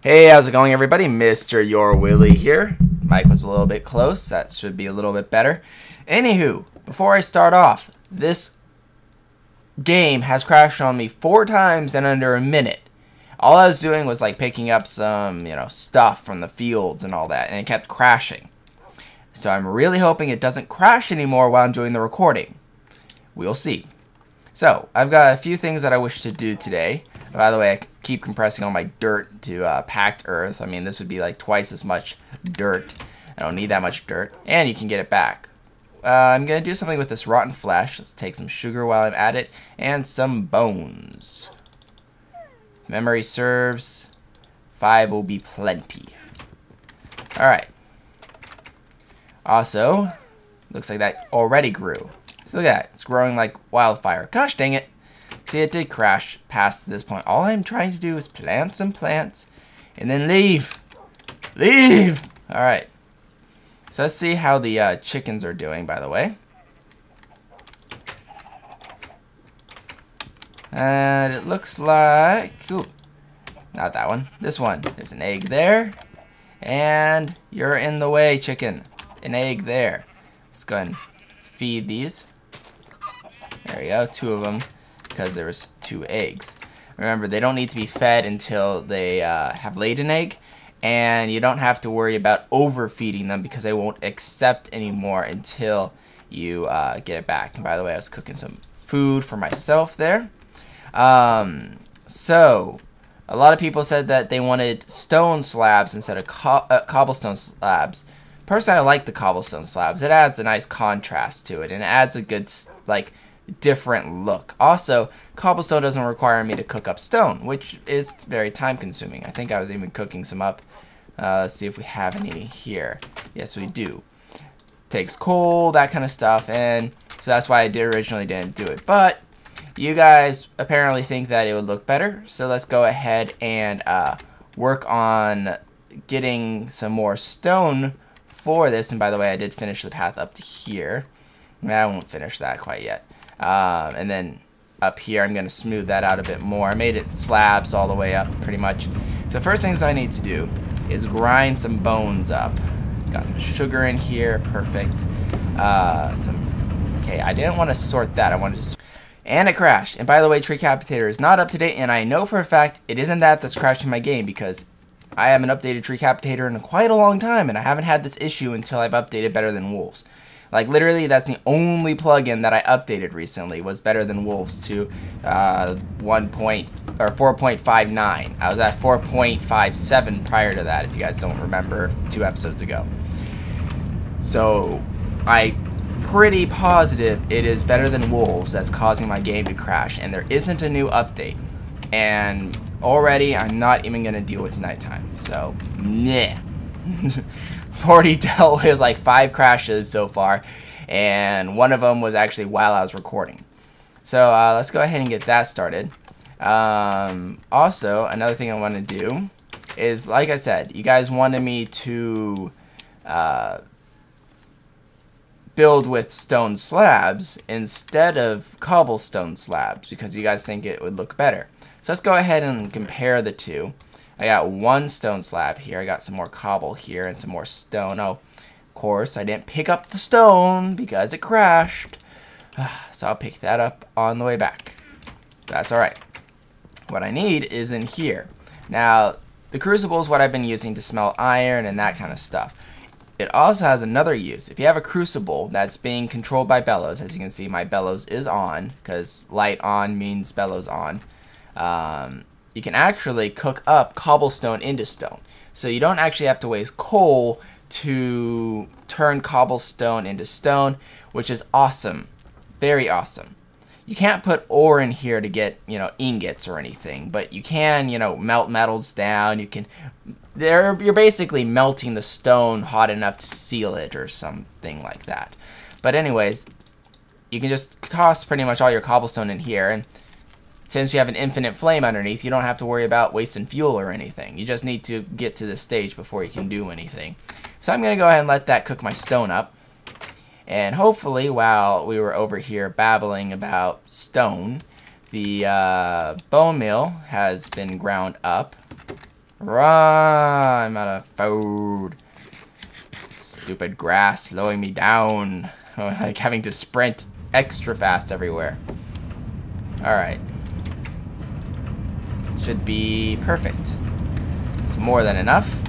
Hey, how's it going, everybody? MrYourWilly here. Mic was a little bit close. That should be a little bit better. Anywho, before I start off, this game has crashed on me 4 times in under a minute. All I was doing was like picking up some, stuff from the fields and all that, and it kept crashing. So I'm really hoping it doesn't crash anymore while I'm doing the recording. We'll see. So, I've got a few things that I wish to do today. By the way, I keep compressing all my dirt to packed earth. I mean, this would be like twice as much dirt. I don't need that much dirt. And you can get it back. I'm going to do something with this rotten flesh. Let's take some sugar while I'm at it. And some bones. Memory serves. 5 will be plenty. Alright. Also, looks like that already grew. So look at that. It's growing like wildfire. Gosh dang it. See, it did crash past this point. All I'm trying to do is plant some plants and then leave. Leave! Alright. So let's see how the chickens are doing, by the way. And it looks like... Ooh, not that one. This one. There's an egg there. And you're in the way, chicken. An egg there. Let's go ahead and feed these. There we go. 2 of them. Because there was 2 eggs. Remember, they don't need to be fed until they have laid an egg, and you don't have to worry about overfeeding them because they won't accept anymore until you get it back. And by the way, I was cooking some food for myself there. So, a lot of people said that they wanted stone slabs instead of cobblestone slabs. Personally, I like the cobblestone slabs. It adds a nice contrast to it, and it adds a good, different look. Also, cobblestone doesn't require me to cook up stone, which is very time consuming. I think I was even cooking some up. Let's see if we have any here. Yes, we do. Takes coal, that kind of stuff, and so that's why I originally didn't do it. But you guys apparently think that it would look better, so let's go ahead and work on getting some more stone for this. And by the way, I did finish the path up to here. I won't finish that quite yet. And then up here, I'm going to smooth that out a bit more. I made it slabs all the way up, pretty much. So the first things I need to do is grind some bones up. Got some sugar in here, perfect. Okay, I didn't want to sort that. I wanted to... And it crashed. And by the way, Treecapitator is not up to date, and I know for a fact it isn't that's crashing my game, because I haven't updated Treecapitator in quite a long time, and I haven't had this issue until I've updated Better Than Wolves. Like, literally, that's the only plugin that I updated recently, was Better Than Wolves to 4.59. I was at 4.57 prior to that, if you guys don't remember, 2 episodes ago. So, I'm pretty positive it is Better Than Wolves that's causing my game to crash, and there isn't a new update. And already, I'm not even going to deal with nighttime, so, meh. Already dealt with like 5 crashes so far, and one of them was actually while I was recording. So let's go ahead and get that started. Also, another thing I want to do is, like I said, you guys wanted me to build with stone slabs instead of cobblestone slabs because you guys think it would look better. So let's go ahead and compare the two. I got 1 stone slab here. I got some more cobble here and some more stone. Oh, of course, I didn't pick up the stone because it crashed. So I'll pick that up on the way back. That's alright. What I need is in here. Now, the crucible is what I've been using to smelt iron and that kind of stuff. It also has another use. If you have a crucible that's being controlled by bellows, as you can see, my bellows is on, because light on means bellows on. You can actually cook up cobblestone into stone. So you don't actually have to waste coal to turn cobblestone into stone, which is awesome. Very awesome. You can't put ore in here to get, ingots or anything, but you can, melt metals down. You can, you're basically melting the stone hot enough to seal it or something like that. But anyways, you can just toss pretty much all your cobblestone in here, and since you have an infinite flame underneath, you don't have to worry about wasting fuel or anything. You just need to get to this stage before you can do anything. So I'm going to go ahead and let that cook my stone up. And hopefully, while we were over here babbling about stone, the bone meal has been ground up. Run! I'm out of food. Stupid grass slowing me down. Like having to sprint extra fast everywhere. Alright. Should be perfect. It's more than enough.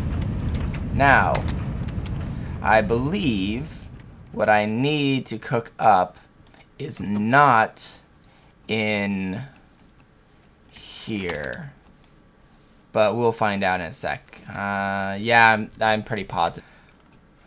Now, I believe what I need to cook up is not in here. But we'll find out in a sec. Yeah, I'm pretty positive.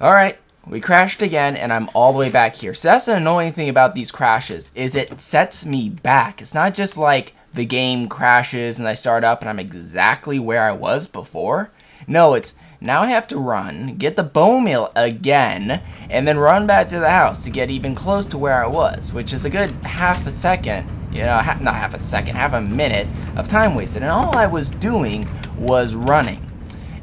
Alright, we crashed again, and I'm all the way back here. So that's the annoying thing about these crashes, is it sets me back. It's not just like the game crashes and I start up and I'm exactly where I was before. No, it's now I have to run, get the bone meal again, and then run back to the house to get even close to where I was, which is a good half a second, you know, not half a second, half a minute of time wasted. And all I was doing was running.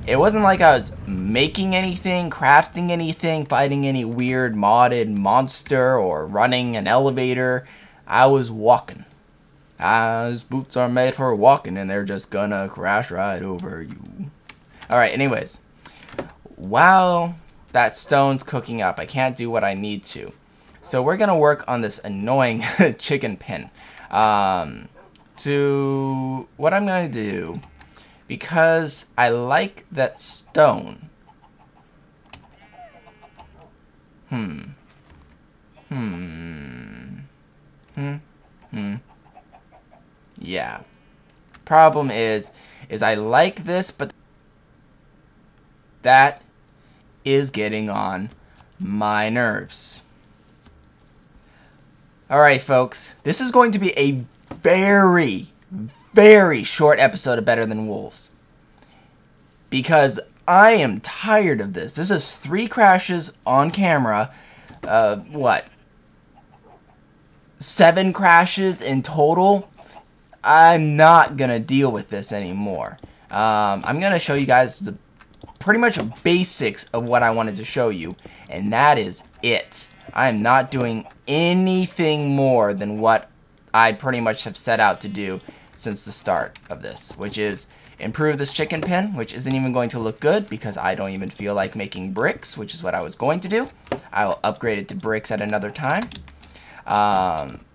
It wasn't like I was making anything, crafting anything, fighting any weird modded monster, or running an elevator. I was walking. As boots are made for walking, and they're just gonna crash right over you. Alright, anyways. While that stone's cooking up, I can't do what I need to. So we're gonna work on this annoying chicken pin. To what I'm gonna do, because I like that stone. Yeah. Problem is I like this, but that is getting on my nerves. Alright, folks. This is going to be a very, very short episode of Better Than Wolves. Because I am tired of this. This is 3 crashes on camera. What? 7 crashes in total? I'm not gonna deal with this anymore. I'm gonna show you guys the pretty much basics of what I wanted to show you, and that is it. I am not doing anything more than what I pretty much have set out to do since the start of this, which is improve this chicken pen, which isn't even going to look good because I don't even feel like making bricks, which is what I was going to do. I will upgrade it to bricks at another time.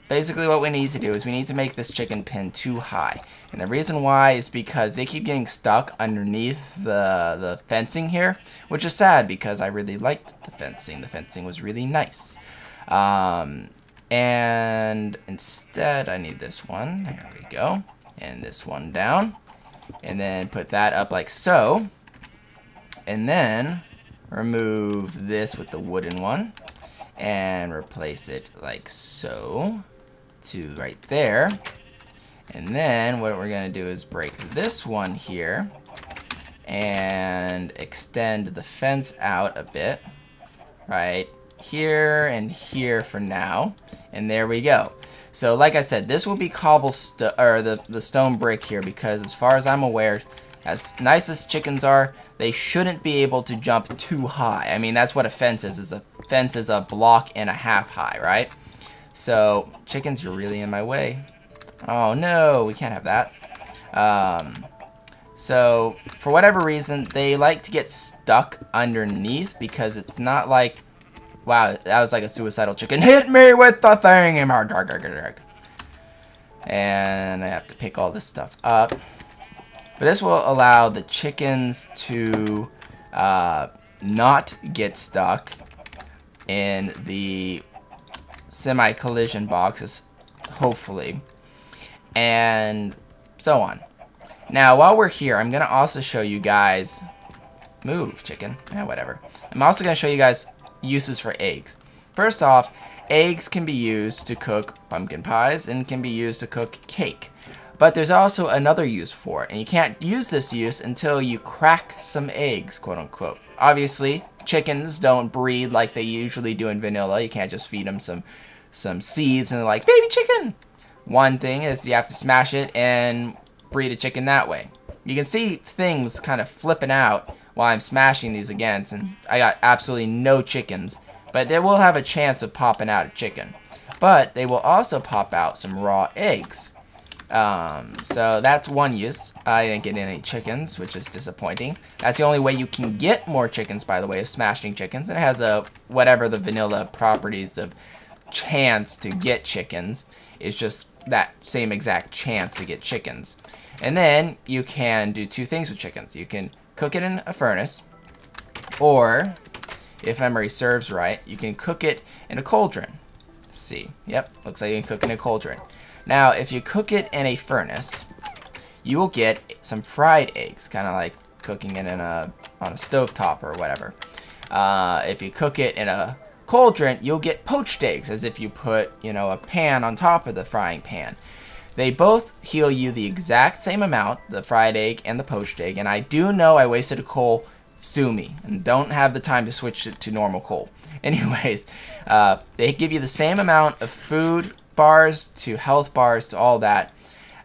Basically what we need to do is we need to make this chicken pen too high. And the reason why is because they keep getting stuck underneath the fencing here, which is sad because I really liked the fencing. The fencing was really nice. And instead I need this one. There we go. And this one down. And then put that up like so. And then remove this with the wooden one. And replace it like so. To right there. And then what we're going to do is break this one here. And extend the fence out a bit. Right here and here for now. And there we go. So like I said, this will be cobblestone, or the stone brick here, because as far as I'm aware, as nice as chickens are, they shouldn't be able to jump too high. I mean, that's what a fence is. A fence is a block and a half high, right? So, chickens, you're really in my way. Oh no, we can't have that. So, for whatever reason, they like to get stuck underneath because it's not like, wow, that was like a suicidal chicken. Hit me with the thing! And I have to pick all this stuff up. But this will allow the chickens to not get stuck in the semi-collision boxes, hopefully, and so on. Now, while we're here, I'm going to also show you guys... Move, chicken. Whatever. I'm also going to show you guys uses for eggs. First off, eggs can be used to cook pumpkin pies and can be used to cook cake. But there's also another use for it, and you can't use this use until you crack some eggs, quote unquote. Obviously, chickens don't breed like they usually do in vanilla. You can't just feed them some seeds and they're like, baby chicken! One thing is you have to smash it and breed a chicken that way. You can see things kind of flipping out while I'm smashing these against, and I got absolutely no chickens. But they will have a chance of popping out a chicken. But they will also pop out some raw eggs. So that's one use. I didn't get any chickens, which is disappointing. That's the only way you can get more chickens, by the way, is smashing chickens. And it has a whatever the vanilla properties of chance to get chickens. It's just that same exact chance to get chickens. And then you can do two things with chickens. You can cook it in a furnace, or if memory serves right, you can cook it in a cauldron. Let's see. Yep, looks like you can cook in a cauldron. Now, if you cook it in a furnace, you will get some fried eggs, kind of like cooking it in on a stovetop or whatever. If you cook it in a cauldron, you'll get poached eggs, as if you put, you know, a pan on top of the frying pan. They both heal you the exact same amount, the fried egg and the poached egg, and I do know I wasted a coal, sue me, and don't have the time to switch it to normal coal. Anyways, they give you the same amount of food bars to health bars to all that,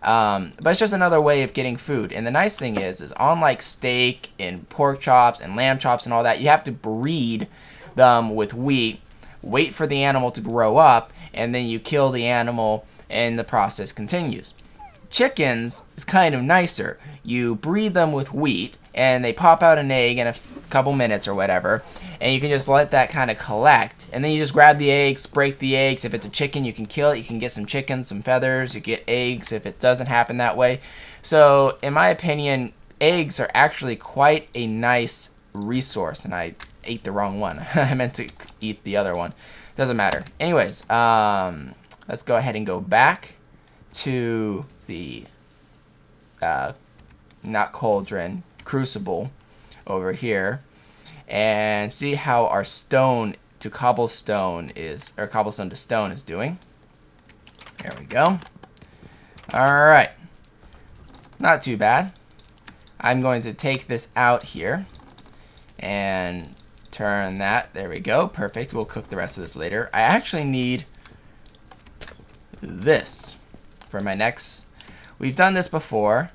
but it's just another way of getting food. And the nice thing is unlike steak and pork chops and lamb chops and all that, you have to breed them with wheat, wait for the animal to grow up, and then you kill the animal and the process continues. Chickens is kind of nicer. You breed them with wheat and they pop out an egg in a couple minutes or whatever, and you can just let that kind of collect, and then you just grab the eggs, break the eggs. If it's a chicken, you can kill it. You can get some chicken, some feathers, you get eggs if it doesn't happen that way. So in my opinion, eggs are actually quite a nice resource, and I ate the wrong one. I meant to eat the other one. Doesn't matter. Anyways, let's go ahead and go back to the not cauldron, crucible over here, and see how our stone to cobblestone is, or cobblestone to stone is doing. There we go. Alright, not too bad. I'm going to take this out here and turn that. There we go. Perfect. We'll cook the rest of this later. I actually need this for my next. We've done this before.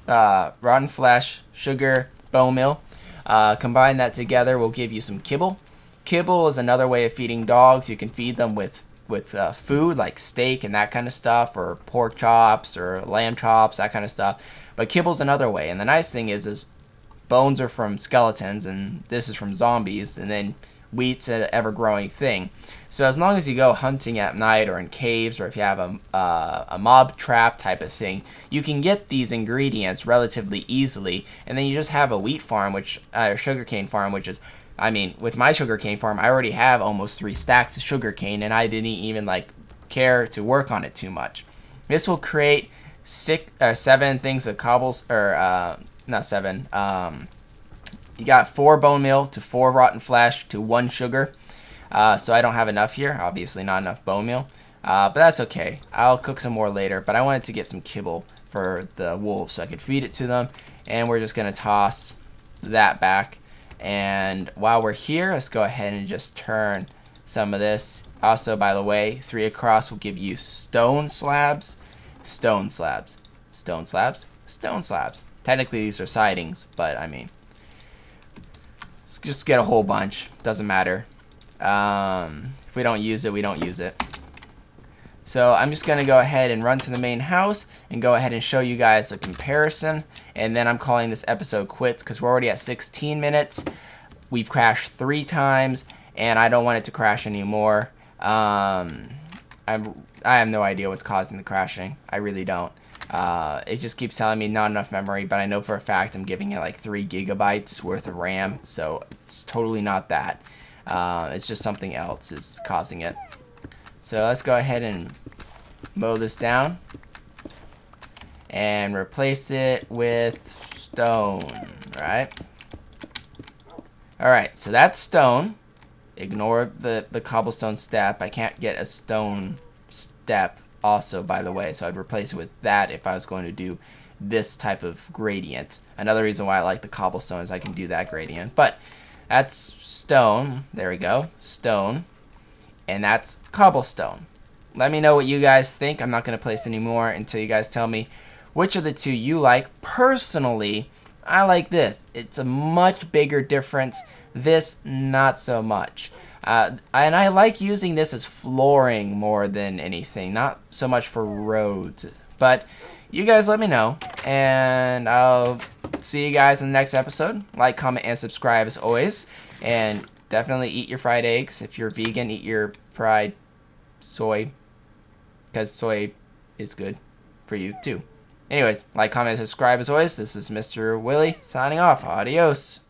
Rotten flesh, sugar, bone meal. Combine that together will give you some kibble. Kibble is another way of feeding dogs. You can feed them with food like steak and that kind of stuff, or pork chops or lamb chops, that kind of stuff. But kibble's another way. And the nice thing is bones are from skeletons, and this is from zombies, and then wheat's an ever-growing thing. So as long as you go hunting at night or in caves, or if you have a mob trap type of thing, you can get these ingredients relatively easily, and then you just have a wheat farm, which or sugarcane farm, which is, I mean, with my sugarcane farm, I already have almost 3 stacks of sugarcane, and I didn't even like care to work on it too much. This will create 7 things of cobbles, or not 7. You got 4 bone meal to 4 rotten flesh to 1 sugar. So I don't have enough here. Obviously not enough bone meal. But that's okay. I'll cook some more later. But I wanted to get some kibble for the wolves so I could feed it to them. And we're just going to toss that back. And while we're here, let's go ahead and just turn some of this. Also, by the way, 3 across will give you stone slabs. Stone slabs. Stone slabs. Stone slabs. Technically, these are sidings, but I mean, let's just get a whole bunch. Doesn't matter. If we don't use it, we don't use it. So I'm just going to go ahead and run to the main house and go ahead and show you guys a comparison. And then I'm calling this episode quits because we're already at 16 minutes. We've crashed 3 times, and I don't want it to crash anymore. I have no idea what's causing the crashing. I really don't. It just keeps telling me not enough memory, but I know for a fact I'm giving it like 3 gigabytes worth of RAM, so it's totally not that. It's just something else is causing it. So let's go ahead and mow this down and replace it with stone, right? Alright, so that's stone. Ignore the cobblestone step. I can't get a stone step also, by the way, so I'd replace it with that if I was going to do this type of gradient. Another reason why I like the cobblestone is I can do that gradient. But that's stone. There we go. Stone. And that's cobblestone. Let me know what you guys think. I'm not going to place any more until you guys tell me which of the two you like. Personally, I like this. It's a much bigger difference. This, not so much. And I like using this as flooring more than anything. Not so much for roads. But you guys let me know, and I'll see you guys in the next episode. Like, comment, and subscribe as always. And definitely eat your fried eggs. If you're vegan, eat your fried soy, because soy is good for you too. Anyways, like, comment, and subscribe as always. This is Mr. Willy signing off. Adios.